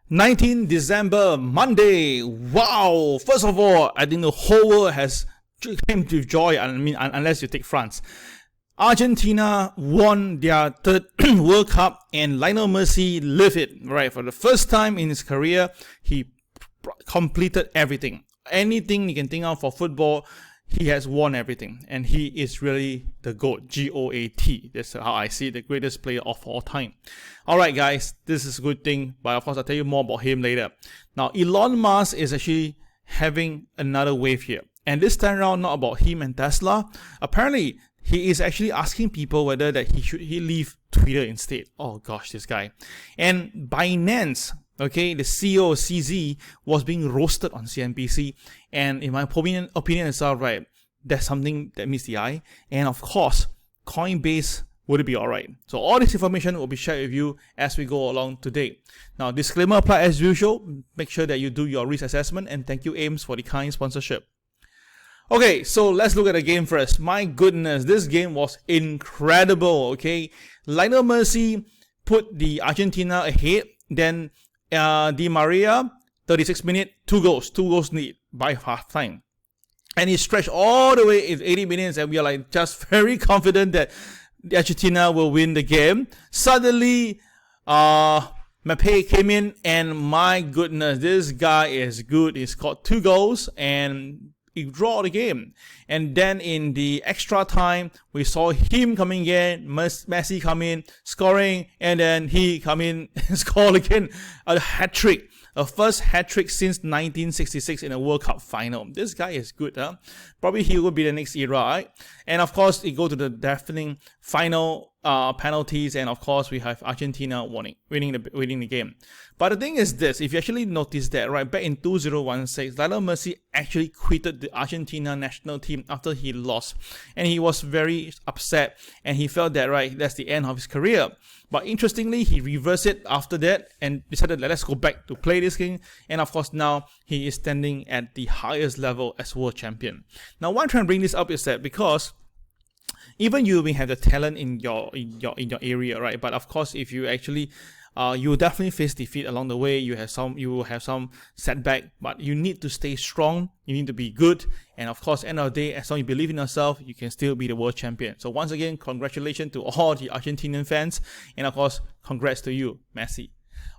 19 December, Monday. Wow. First of all, I think the whole world has came to joy. I mean, unless you take France. Argentina won their third World Cup and Lionel Messi lived it, right? For the first time in his career, he completed everything. Anything you can think of for football, he has won everything. And he is really the GOAT, G-O-A-T. That's how I see it, the greatest player of all time. Alright guys, this is a good thing, but of course I'll tell you more about him later. Now, Elon Musk is actually having another wave here. And this time around, not about him and Tesla. Apparently, he is actually asking people whether that he leave Twitter instead. Oh gosh, this guy. And Binance, okay, the CEO CZ was being roasted on CNBC. And in my opinion itself, right, that's something that meets the eye. And of course, Coinbase would it be alright. So all this information will be shared with you as we go along today. Now, disclaimer apply as usual. Make sure that you do your risk assessment. And thank you, Ames, for the kind sponsorship. Okay, so let's look at the game first. My goodness, this game was incredible, okay? Lionel Messi put the Argentina ahead. Then Di Maria, 36 minutes, 2 goals lead by halftime. And he stretched all the way in 80 minutes and we are like just very confident that the Argentina will win the game. Suddenly, Mbappe came in and my goodness, this guy is good. He scored 2 goals and he draw the game. And then in the extra time, we saw him coming in, Messi come in, scoring, and then he come in and score again. A hat-trick. A first hat-trick since 1966 in a World Cup final. This guy is good, huh? Probably he will be the next era, right? And of course, it go to the deafening final penalties, and of course, we have Argentina winning the game. But the thing is this, if you actually notice that, right, back in 2016, Lionel Messi actually quitted the Argentina national team after he lost. And he was very upset, and he felt that, right, that's the end of his career. But interestingly, he reversed it after that and decided let's go back to play this game. And of course, now he is standing at the highest level as world champion. Now, why I'm trying to bring this up is that because even you may have the talent in your area, right? But of course, if you actually you will definitely face defeat along the way. You will have some setback, but you need to stay strong. You need to be good, and of course, end of the day, as long as you believe in yourself, you can still be the world champion. So once again, congratulations to all the Argentinian fans, and of course, congrats to you, Messi.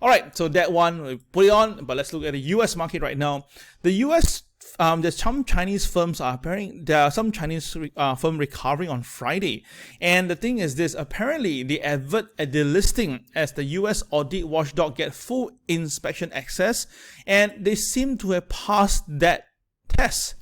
All right, so that one we put it on, but let's look at the U.S. market right now. The U.S. There's some Chinese firms there are some Chinese firm recovering on Friday. And the thing is this, apparently they advert at the listing as the US audit watchdog get full inspection access, and they seem to have passed that test.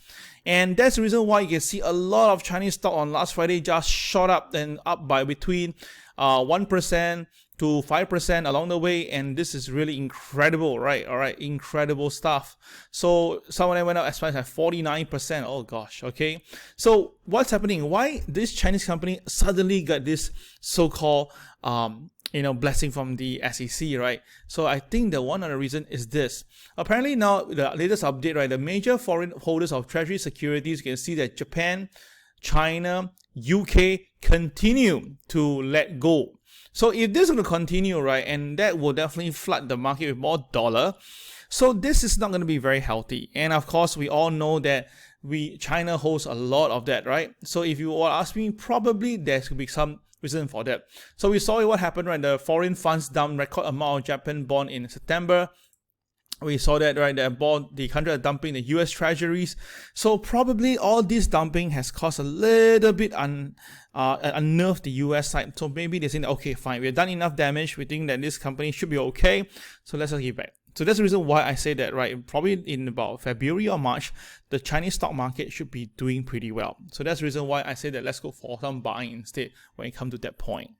And that's the reason why you can see a lot of Chinese stock on last Friday just shot up and up by between 1% to 5% along the way, and this is really incredible, right? All right, incredible stuff. So some of them went up as far as 49%. Oh gosh, okay. So what's happening? Why this Chinese company suddenly got this so-called blessing from the SEC, right? So I think that one of the reason is this. Apparently now the latest update, right? The major foreign holders of treasury securities, you can see that Japan, China, UK continue to let go. So if this is going to continue, right, and that will definitely flood the market with more dollar, so this is not going to be very healthy. And of course, we all know that China holds a lot of that, right? So if you are asking me, probably there could be some reason for that. So we saw what happened, right? The foreign funds dumped record amount of Japan bond in September. We saw that, right, the country are dumping the US treasuries. So probably all this dumping has caused a little bit unnerved the US side. So maybe they're saying, okay, fine, we've done enough damage. We think that this company should be okay. So let's just give back. So that's the reason why I say that, right? Probably in about February or March, the Chinese stock market should be doing pretty well. So that's the reason why I say that let's go for some buying instead when it comes to that point.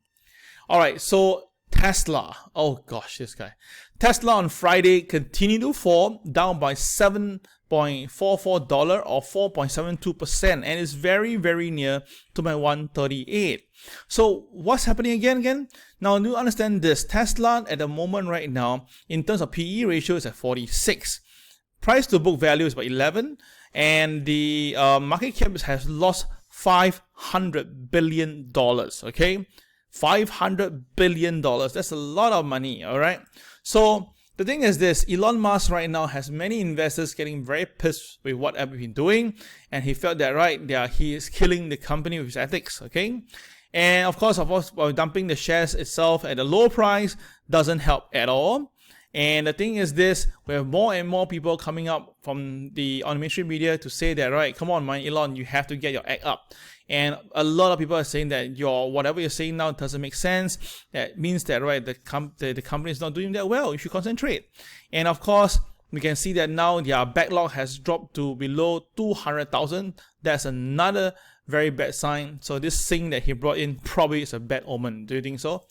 All right, so Tesla, oh gosh, this guy. Tesla on Friday continued to fall, down by $7.44 or 4.72%, and it's very, very near to my 138. So what's happening again? Now, do understand this. Tesla at the moment right now, in terms of PE ratio, is at 46. Price to book value is about 11, and the market cap has lost $500 billion, okay? $500 billion. That's a lot of money, all right? So the thing is this, Elon Musk right now has many investors getting very pissed with what I've been doing, and he felt that he is killing the company with his ethics, okay? And of course, dumping the shares itself at a low price doesn't help at all. And the thing is this, we have more and more people coming up on the mainstream media to say that, come on, man, Elon, you have to get your act up. And a lot of people are saying that whatever you're saying now doesn't make sense. That means that, the company is not doing that well. You should concentrate. And of course, we can see that now their backlog has dropped to below 200,000. That's another very bad sign. So this thing that he brought in probably is a bad omen. Do you think so?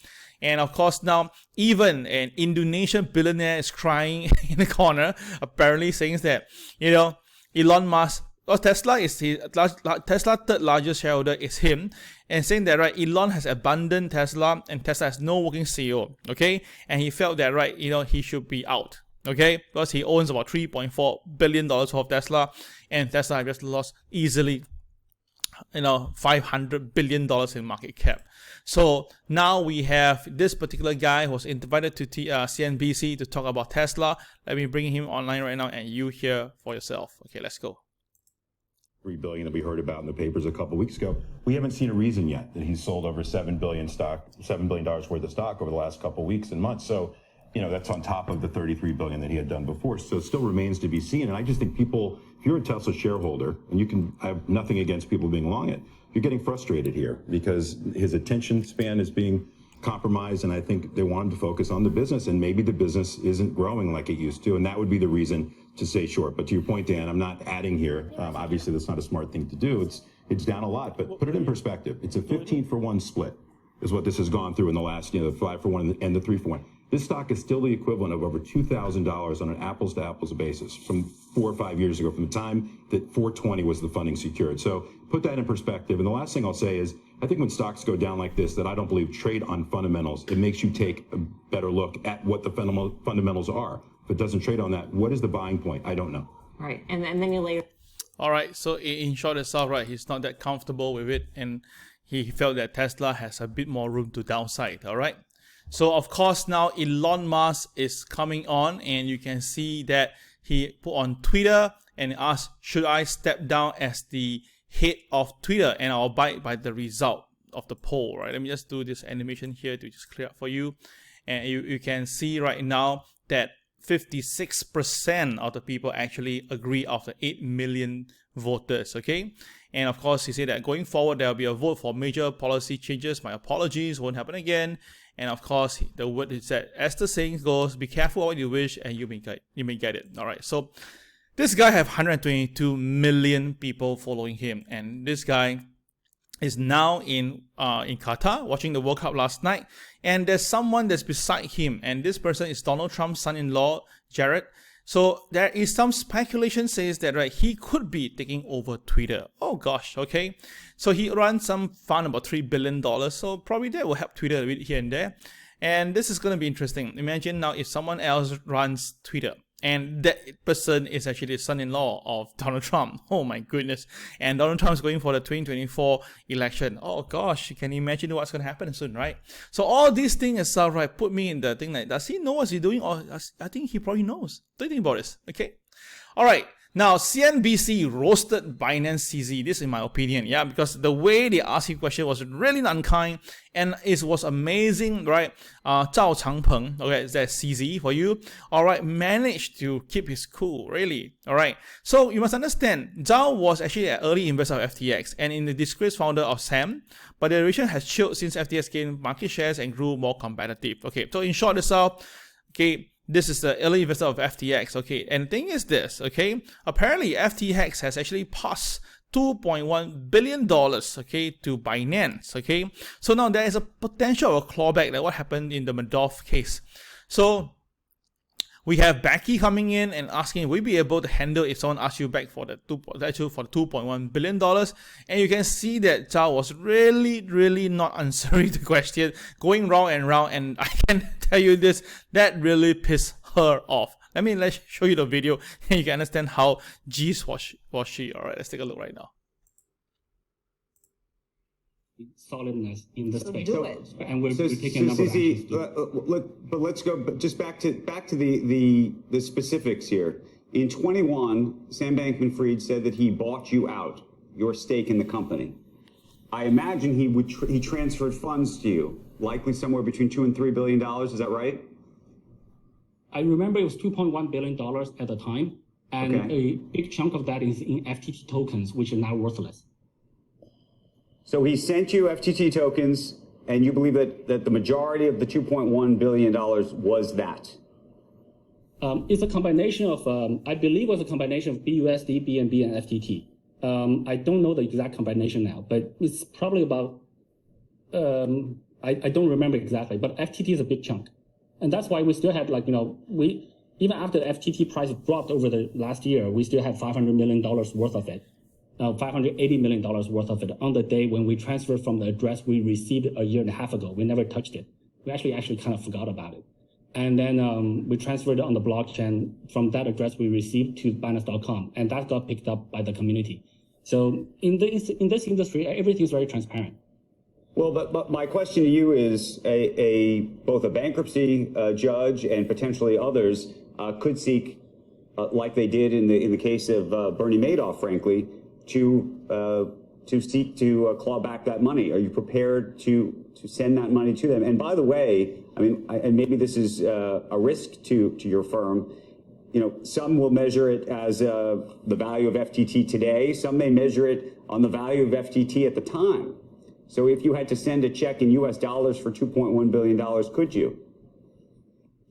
And of course, now even an Indonesian billionaire is crying in the corner, apparently saying that, Elon Musk, Tesla third largest shareholder is him, and saying that Elon has abandoned Tesla and Tesla has no working CEO, okay? And he felt that he should be out, okay? Because he owns about $3.4 billion of Tesla, and Tesla has just lost easily $500 billion in market cap. So now we have this particular guy who was invited to CNBC to talk about Tesla. Let me bring him online right now and you hear for yourself. Okay, let's go. $3 billion that we heard about in the papers a couple weeks ago. We haven't seen a reason yet that he's sold over $7 billion worth of stock over the last couple weeks and months. So, that's on top of the $33 billion that he had done before. So it still remains to be seen. And I just think people, if you're a Tesla shareholder, and I have nothing against people being long it, you're getting frustrated here because his attention span is being compromised. And I think they want him to focus on the business, and maybe the business isn't growing like it used to. And that would be the reason to stay short. But to your point, Dan, I'm not adding here. Obviously, that's not a smart thing to do. It's down a lot, but put it in perspective. It's a 15-for-1 split is what this has gone through in the last, the 5-for-1 and the 3-for-1. This stock is still the equivalent of over $2,000 on an apples-to-apples basis from 4 or 5 years ago, from the time that 420 was the funding secured. So put that in perspective. And the last thing I'll say is, I think when stocks go down like this, that I don't believe trade on fundamentals. It makes you take a better look at what the fundamentals are. If it doesn't trade on that, what is the buying point? I don't know. Right, and then you later. All right, so in short itself, he's not that comfortable with it, and he felt that Tesla has a bit more room to downside. All right. So of course now Elon Musk is coming on, and you can see that he put on Twitter and asked, should I step down as the head of Twitter, and I'll abide by the result of the poll, right? Let me just do this animation here to just clear up for you. And you can see right now that 56% of the people actually agree of the 8 million voters, okay? And of course, he said that going forward, there will be a vote for major policy changes. My apologies, won't happen again. And of course, the word is that, as the saying goes, be careful what you wish and you may get it. All right, so this guy have 122 million people following him. And this guy is now in Qatar watching the World Cup last night. And there's someone that's beside him. And this person is Donald Trump's son-in-law, Jared. So there is some speculation says that he could be taking over Twitter. Oh gosh, okay. So he runs some fund, about $3 billion. So probably that will help Twitter a bit here and there. And this is going to be interesting. Imagine now if someone else runs Twitter, and that person is actually the son-in-law of Donald Trump. Oh my goodness. And Donald Trump is going for the 2024 election. Oh gosh, you can imagine what's going to happen soon, right? So all these things itself, put me in the thing like, does he know what he's doing? Or I think he probably knows. Don't think about this, okay? All right. Now, CNBC roasted Binance CZ. This is my opinion, because the way they asked him question was really unkind, and it was amazing, right? Zhao Changpeng, okay, that's CZ for you, all right, managed to keep his cool, really, all right. So you must understand, Zhao was actually an early investor of FTX and in the disgraced founder of SAM, but the relation has chilled since FTX gained market shares and grew more competitive. Okay, so in short itself, okay, this is the early investor of FTX, okay, and the thing is this, okay, apparently FTX has actually passed $2.1 billion, okay, to Binance, okay. So now there is a potential of a clawback, like what happened in the Madoff case. So we have Becky coming in and asking, will we be able to handle if someone asks you back for the $2.1 billion? And you can see that Zhao was really not answering the question, going round and round. And I can tell you this, that really pissed her off. Let's show you the video and you can understand how geez was she. All right, let's take a look right now. solidness in the space. Do it. And we're taking a number of actions. But let's go. But just back to the specifics here. In 21, Sam Bankman-Fried said that he bought you out, your stake in the company. I imagine he transferred funds to you, likely somewhere between $2 and $3 billion. Is that right? I remember it was $2.1 billion at the time, and a big chunk of that is in FTT tokens, which are now worthless. So he sent you FTT tokens, and you believe that the majority of the $2.1 billion was that? It's a combination of, I believe it was a combination of BUSD, BNB, and FTT. I don't know the exact combination now, but it's probably about, I don't remember exactly, but FTT is a big chunk. And that's why we still had even after the FTT price dropped over the last year, we still had $500 million worth of it. $580 million worth of it on the day when we transferred from the address we received a year and a half ago. We never touched it. We actually kind of forgot about it. And then we transferred it on the blockchain from that address we received to Binance.com, and that got picked up by the community. So in this industry, everything's very transparent. Well, but my question to you is both a bankruptcy judge and potentially others could seek, like they did in the case of Bernie Madoff, frankly, to seek to claw back that money. Are you prepared to send that money to them? And by the way, I mean, and maybe this is a risk to your firm. Some will measure it as the value of FTT today. Some may measure it on the value of FTT at the time. So if you had to send a check in US dollars for $2.1 billion, could you?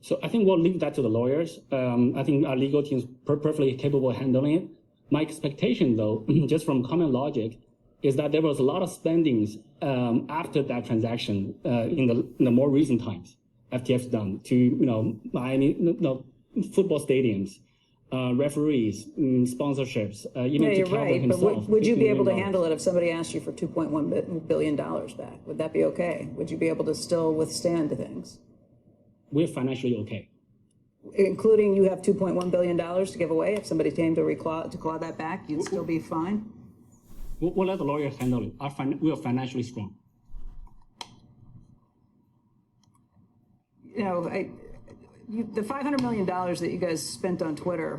So I think we'll leave that to the lawyers. I think our legal team is perfectly capable of handling it. My expectation, though, just from common logic, is that there was a lot of spendings after that transaction in the more recent times. FTX done to Miami, football stadiums, referees, sponsorships, even to Calvin himself. But would you be able to handle it if somebody asked you for $2.1 billion back? Would that be okay? Would you be able to still withstand things? We're financially okay. Including you have $2.1 billion to give away. If somebody came to claw that back, you'd still be fine? We'll let the lawyers handle it. We are financially strong. The $500 million that you guys spent on Twitter,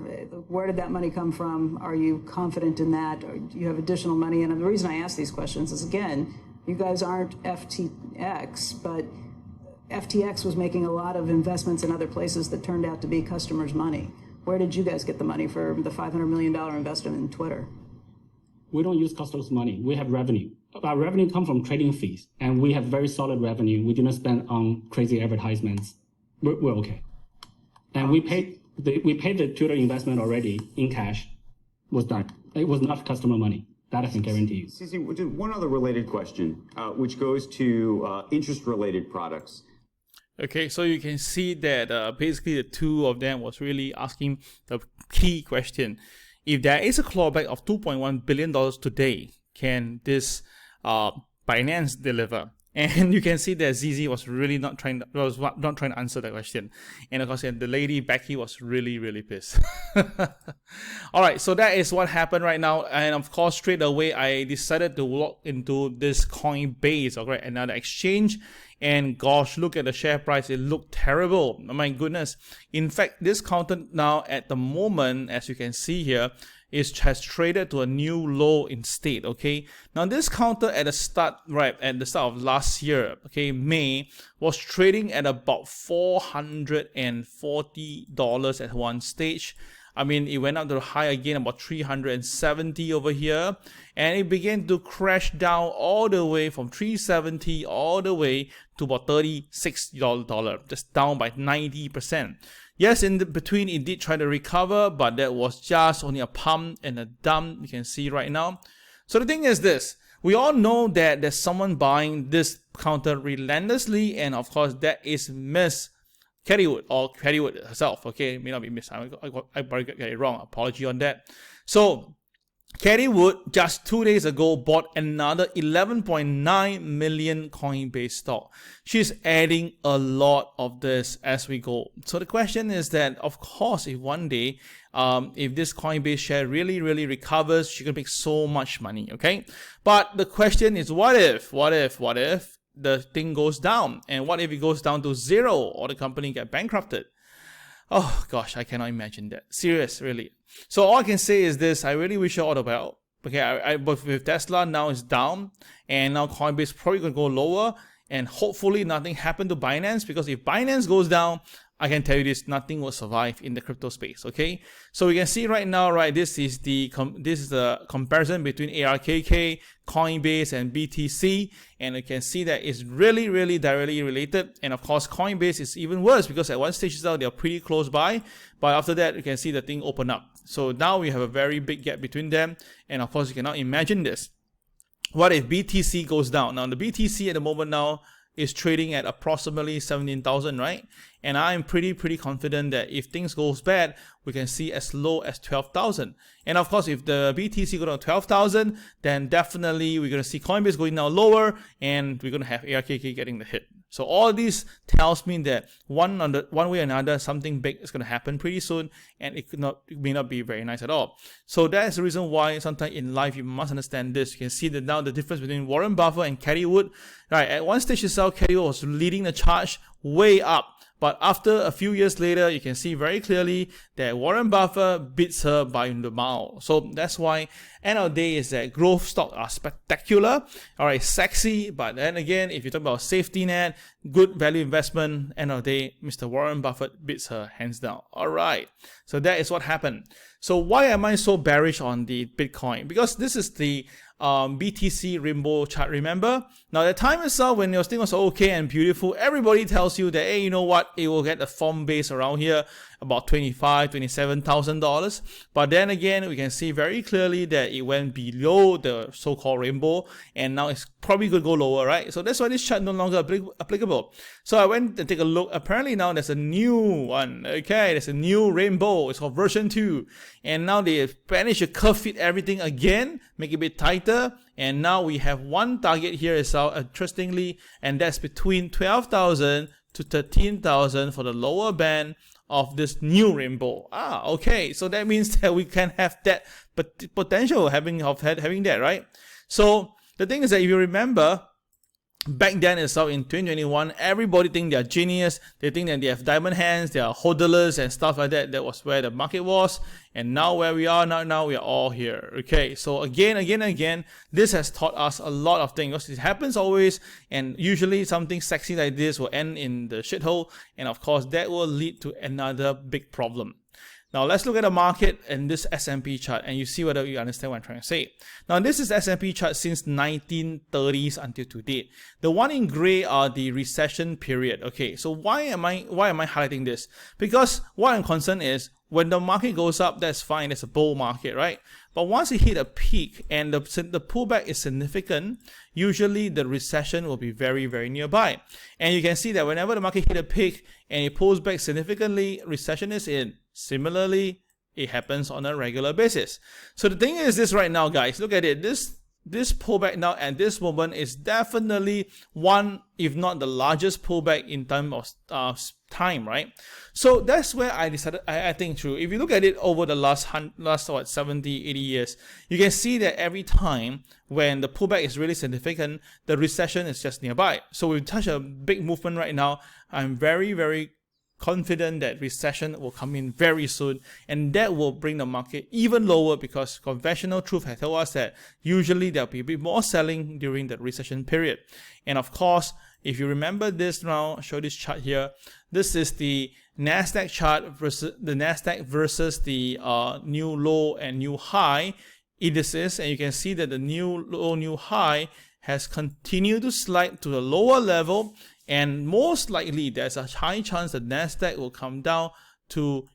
where did that money come from? Are you confident in that? Or do you have additional money? And the reason I ask these questions is, again, you guys aren't FTX, but FTX was making a lot of investments in other places that turned out to be customers' money. Where did you guys get the money for the $500 million investment in Twitter? We don't use customers' money. We have revenue. Our revenue comes from trading fees, and we have very solid revenue. We do not spend on crazy advertisements. We're okay. And we paid the Twitter investment already in cash. Was done. It was not customer money. That I can guarantee you. CC, one other related question, which goes to interest-related products. Okay, so you can see that basically the two of them was really asking the key question. If there is a clawback of $2.1 billion today, can this Binance deliver? And you can see that ZZ was really not trying to answer that question. And of course, the lady Becky was really pissed. All right, so that is what happened right now. And of course, straight away, I decided to log into this Coinbase, okay, another exchange. And gosh, look at the share price. It looked terrible. Oh my goodness. In fact, this counter now at the moment, as you can see here, has traded to a new low in state, okay? Now this counter at the start of last year, okay, May, was trading at about $440 at one stage. I mean, it went up to the high again, about 370 over here, and it began to crash down all the way from 370 all the way to about $36, just down by 90%. Yes, in the between, it did try to recover, but that was just only a pump and a dump, you can see right now. So the thing is this, we all know that there's someone buying this counter relentlessly, and of course, that is Miss Kerrywood, or Kerrywood herself, okay? It may not be Miss, I probably got it wrong, apology on that. So, Katie Wood just 2 days ago bought another 11.9 million Coinbase stock. She's adding a lot of this as we go. So the question is that, of course, if one day, if this Coinbase share really recovers, she can make so much money, okay? But the question is, what if the thing goes down? And what if it goes down to zero or the company get bankrupted? Oh gosh, I cannot imagine that. Serious, really. So all I can say is this: I really wish her all the well. Okay, but with Tesla now it's down, and now Coinbase probably gonna go lower, and hopefully nothing happened to Binance, because if Binance goes down, I can tell you this: nothing will survive in the crypto space. Okay, so we can see right now, right? This is the comparison between ARKK, Coinbase, and BTC, and you can see that it's really directly related. And of course, Coinbase is even worse, because at one stage itself they are pretty close by, but after that you can see the thing open up. So now we have a very big gap between them, and of course you cannot imagine this. What if BTC goes down? Now the BTC at the moment now is trading at approximately 17,000, right? And I'm pretty confident that if things goes bad, we can see as low as 12,000. And of course, if the BTC go down to 12,000, then definitely we're going to see Coinbase going down lower, and we're going to have ARKK getting the hit. So all this tells me that one way or another, something big is going to happen pretty soon, and it may not be very nice at all. So that's the reason why sometimes in life you must understand this. You can see that now the difference between Warren Buffett and Katie Wood. Right, at one stage itself, Katie Wood was leading the charge way up. But after a few years later, you can see very clearly that Warren Buffett beats her by the mile. So that's why end of the day is that growth stocks are spectacular, all right, sexy. But then again, if you talk about safety net, good value investment, end of the day, Mr. Warren Buffett beats her hands down. All right, so that is what happened. So why am I so bearish on the Bitcoin? Because this is the BTC rainbow chart, remember? Now the time itself, when your thing was okay and beautiful, everybody tells you that, hey, you know what, it will get a form base around here, about $27,000. But then again, we can see very clearly that it went below the so-called rainbow, and now it's probably going to go lower, right? So that's why this chart no longer applicable. So I went to take a look. Apparently now there's a new one, okay? There's a new rainbow. It's called version 2. And now they managed to curve fit everything again, make it a bit tighter. And now we have one target here itself, interestingly, and that's between 12,000 to 13,000 for the lower band of this new rainbow. Okay, so that means that we can have that potential having that, right? So the thing is that if you remember, back then itself in 2021, everybody think they're genius. They think that they have diamond hands, they are hodlers and stuff like that. That was where the market was. And now where we are now we are all here. Okay, so again, this has taught us a lot of things. It happens always, and usually something sexy like this will end in the shithole. And of course, that will lead to another big problem. Now let's look at the market and this S&P chart, and you see whether you understand what I'm trying to say. Now this is S&P chart since 1930s until today. The one in gray are the recession period. Okay, so why am I highlighting this? Because what I'm concerned is when the market goes up, that's fine. It's a bull market, right? But once it hit a peak and the pullback is significant, usually the recession will be very nearby. And you can see that whenever the market hit a peak and it pulls back significantly, recession is in. Similarly, it happens on a regular basis. So the thing is this right now, guys, look at it. This pullback now at this moment is definitely one, if not the largest pullback in terms of time, right? So that's where I decided, I think through. If you look at it over the last 70, 80 years, you can see that every time when the pullback is really significant, the recession is just nearby. So with such a big movement right now, I'm very confident that recession will come in very soon, and that will bring the market even lower, because conventional truth has told us that usually there'll be a bit more selling during the recession period. And of course, if you remember this now, I'll show this chart here. This is the NASDAQ chart versus the new low and new high indices, and you can see that the new low, new high has continued to slide to the lower level. And most likely, there's a high chance that NASDAQ will come down to,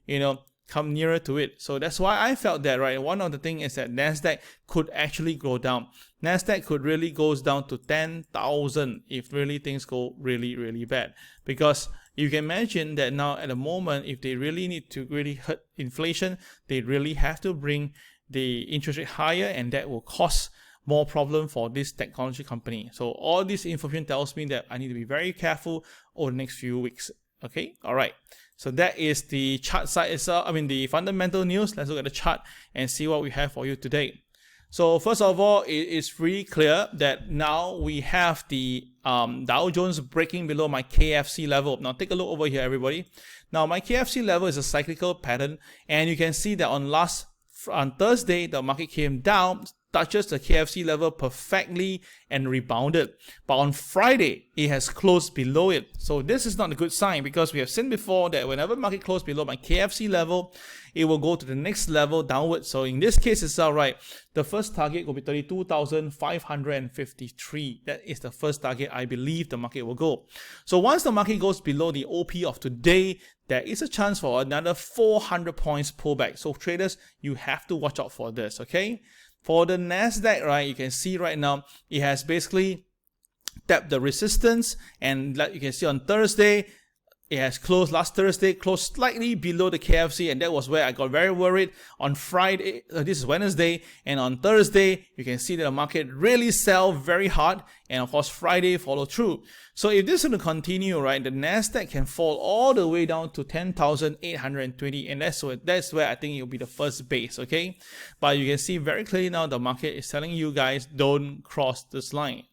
come nearer to it. So that's why I felt that, right? One of the things is that NASDAQ could actually go down. NASDAQ could really goes down to 10,000 if really things go really bad. Because you can imagine that now at the moment, if they really need to really hurt inflation, they really have to bring the interest rate higher, and that will cause more problem for this technology company. So all this information tells me that I need to be very careful over the next few weeks. Okay, all right. So that is the chart side itself. I mean the fundamental news. Let's look at the chart and see what we have for you today. So first of all, it is really clear that now we have the Dow Jones breaking below my KFC level. Now take a look over here, everybody. Now my KFC level is a cyclical pattern, and you can see that on Thursday, the market came down, touches the KFC level perfectly and rebounded. But on Friday, it has closed below it. So this is not a good sign, because we have seen before that whenever market closes below my KFC level, it will go to the next level downward. So in this case itself, right, the first target will be 32,553. That is the first target I believe the market will go. So once the market goes below the OP of today, there is a chance for another 400 points pullback. So traders, you have to watch out for this, okay? For the Nasdaq, right, you can see right now, it has basically tapped the resistance, and like you can see on Thursday, it has closed last Thursday, closed slightly below the KFC, and that was where I got very worried. On Friday, this is Wednesday, and on Thursday, you can see that the market really sell very hard, and of course Friday follow through. So if this is going to continue, right, the Nasdaq can fall all the way down to 10,820, and that's where I think it will be the first base, okay? But you can see very clearly now the market is telling you guys don't cross this line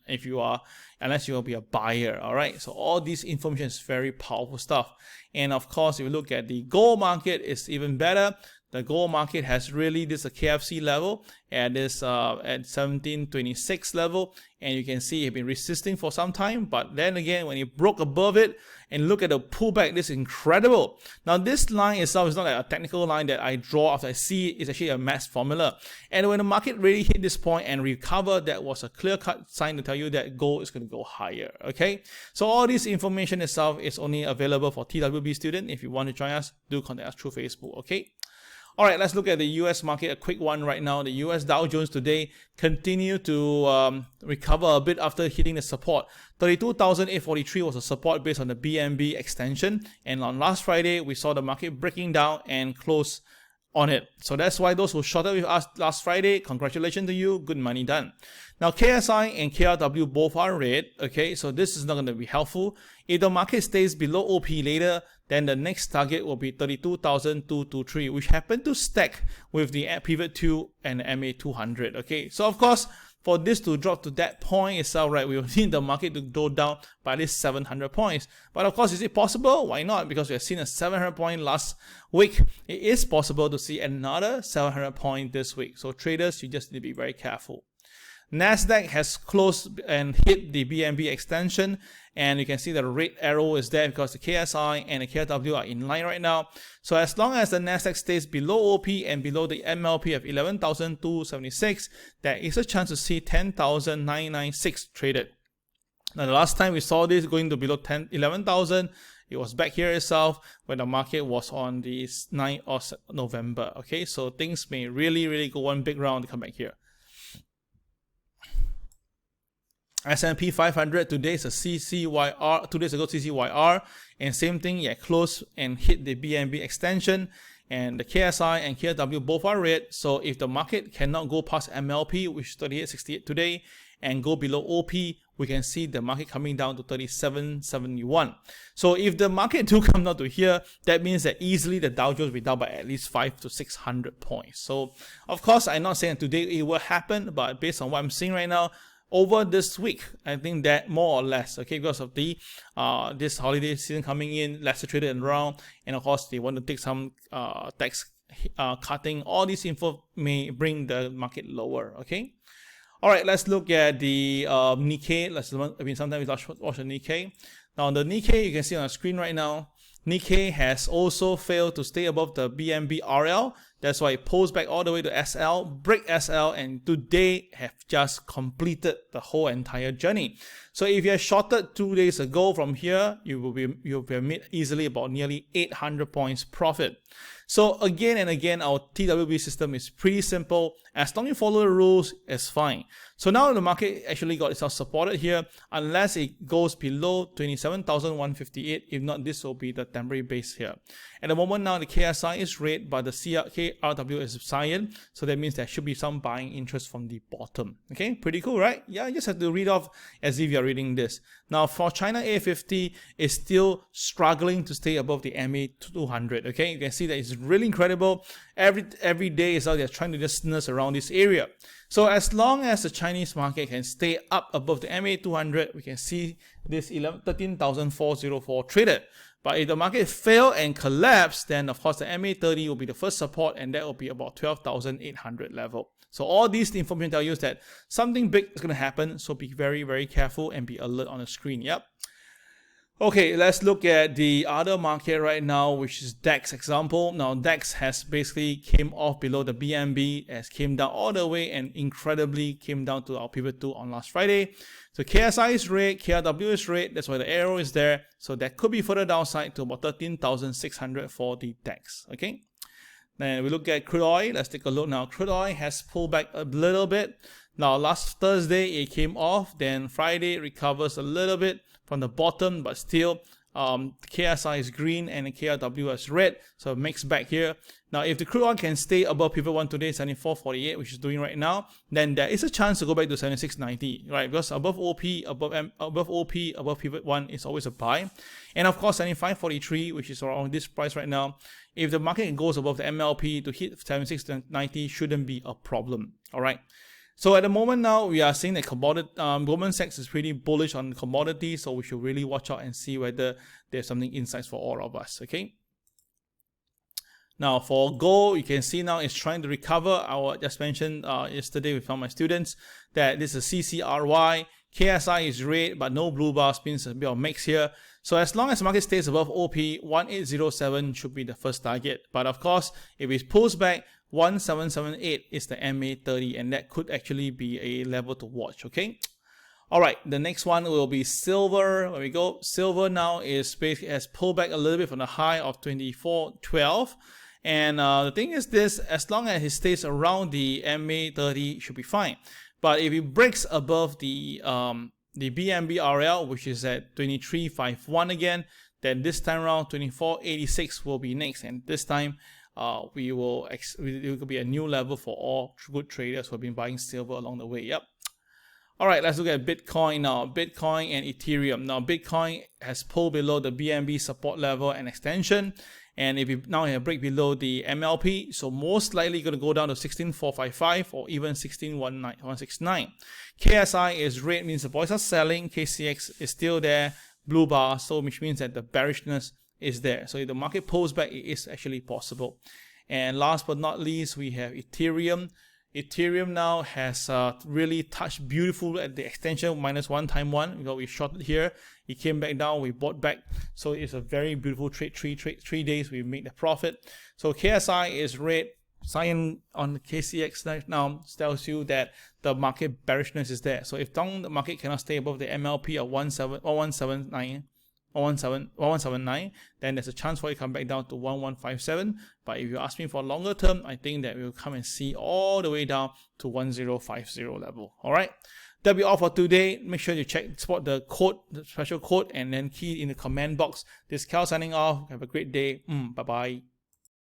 unless you will be a buyer. All right, so all this information is very powerful stuff. And of course, if you look at the gold market, it's even better. The gold market has really this KFC level at this at 1726 level, and you can see it's been resisting for some time, but then again when it broke above it and look at the pullback, this is incredible. Now this line itself is not like a technical line that I draw after I see it. It's actually a math formula, and when the market really hit this point and recover, that was a clear-cut sign to tell you that gold is going to go higher. Okay, so all this information itself is only available for TWB student. If you want to join us, do contact us through Facebook. Okay. All right, let's look at the US market, a quick one right now. The US Dow Jones today continue to recover a bit after hitting the support. 32,843 was a support based on the BNB extension. And on last Friday, we saw the market breaking down and close on it. So that's why those who shorted with us last Friday, congratulations to you, good money done. Now KSI and KRW both are red, okay, so this is not going to be helpful. If the market stays below OP later, then the next target will be 32,223, which happen to stack with the Pivot 2 and MA200, okay. So of course, for this to drop to that point itself, right, we will need the market to go down by at least 700 points. But of course, is it possible? Why not? Because we have seen a 700 point last week. It is possible to see another 700 point this week. So traders, you just need to be very careful. Nasdaq has closed and hit the BNB extension, and you can see the red arrow is there because the KSI and the KRW are in line right now. So as long as the Nasdaq stays below OP and below the MLP of 11,276, there is a chance to see 10,996 traded. Now the last time we saw this going to below 11,000, it was back here itself when the market was on the 9th of November. Okay, so things may really go one big round to come back here. S&P 500 today is a CCYR, 2 days ago CCYR, and same thing, yeah, close and hit the BNB extension, and the KSI and KRW both are red. So if the market cannot go past MLP, which is 38.68 today, and go below OP, we can see the market coming down to 37.71. So if the market do come down to here, that means that easily the Dow Jones will be down by at least 500 to 600 points. So of course, I'm not saying today it will happen, but based on what I'm seeing right now, over this week, I think that more or less, okay, because of the this holiday season coming in, lesser traded around, and of course they want to take some tax cutting. All this info may bring the market lower. Okay, all right, let's look at the Nikkei. Sometimes we watch the Nikkei. Now the Nikkei, you can see on the screen right now, Nikkei has also failed to stay above the BNB RL. That's why it pulls back all the way to SL, break SL, and today have just completed the whole entire journey. So if you are shorted 2 days ago from here, you will be made easily about nearly 800 points profit. So again and again, our TWB system is pretty simple. As long as you follow the rules, it's fine. So now the market actually got itself supported here, unless it goes below 27,158. If not, this will be the temporary base here. At the moment now, the KSI is red, but the KRW is cyan, so that means there should be some buying interest from the bottom. Okay, pretty cool, right? Yeah, you just have to read off as if you're reading this. Now for China A50, it's still struggling to stay above the MA200. Okay, you can see that it's really incredible. Every day is out there trying to just nurse around this area. So as long as the Chinese market can stay up above the MA200, we can see this 13,404 traded. But if the market fail and collapse, then of course the MA30 will be the first support, and that will be about 12,800 level. So all these information tell you that something big is going to happen. So be very, very careful and be alert on the screen. Yep. Okay, let's look at the other market right now, which is DAX example. Now DAX has basically came off below the BNB, has came down all the way and incredibly came down to our pivot 2 on last Friday. So KSI is red, KRW is red, that's why the arrow is there. So that could be further downside to about 13,600 for the DAX. Okay. Then we look at crude oil. Let's take a look now. Crude oil has pulled back a little bit. Now last Thursday it came off, then Friday it recovers a little bit from the bottom, but still KSI is green and the KRW is red, so mixed back here. Now if the crude oil can stay above pivot 1 today, 74.48, which is doing right now, then there is a chance to go back to 76.90, right? Because above OP, above pivot 1 is always a buy. And of course 75.43, which is around this price right now, if the market goes above the MLP to hit 76.90, shouldn't be a problem. All right. So at the moment now, we are seeing that Goldman Sachs is pretty bullish on commodities, so we should really watch out and see whether there's something insights for all of us. Okay. Now for gold, you can see now it's trying to recover. I just mentioned yesterday with my students that this is CCRY. KSI is red, but no blue bars, means a bit of mix here. So as long as the market stays above OP, 1807 should be the first target. But of course, if it pulls back, 1778 is the MA30, and that could actually be a level to watch. Okay. All right, the next one will be silver. There we go. Silver now is basically has pulled back a little bit from the high of 24.12. And the thing is this, as long as it stays around the MA30, it should be fine. But if it breaks above the BNB RL, which is at 23.51 again, then this time around 24.86 will be next. And this time it will be a new level for all good traders who have been buying silver along the way. Yep. All right, let's look at Bitcoin now. Bitcoin and Ethereum. Now, Bitcoin has pulled below the BNB support level and extension. And if you now have a break below the MLP, so most likely going to go down to 16,455 or even 16,169. KSI is red, means the boys are selling. KCX is still there, blue bar, so which means that the bearishness is there. So if the market pulls back, it is actually possible. And last but not least, we have Ethereum. Ethereum now has really touched beautiful at the extension -1 times 1. We shorted here, it came back down, we bought back. So it's a very beautiful trade. 3 days we made the profit. So KSI is red, cyan on the KCX now tells you that the market bearishness is there. So if the market cannot stay above the MLP of 1179, then there's a chance for it to come back down to 1157. But if you ask me for longer term, I think that we'll come and see all the way down to 1050 level. All right, that'll be all for today. Make sure you spot the code, the special code, and then key in the comment box. This is Cal signing off. Have a great day. Bye bye.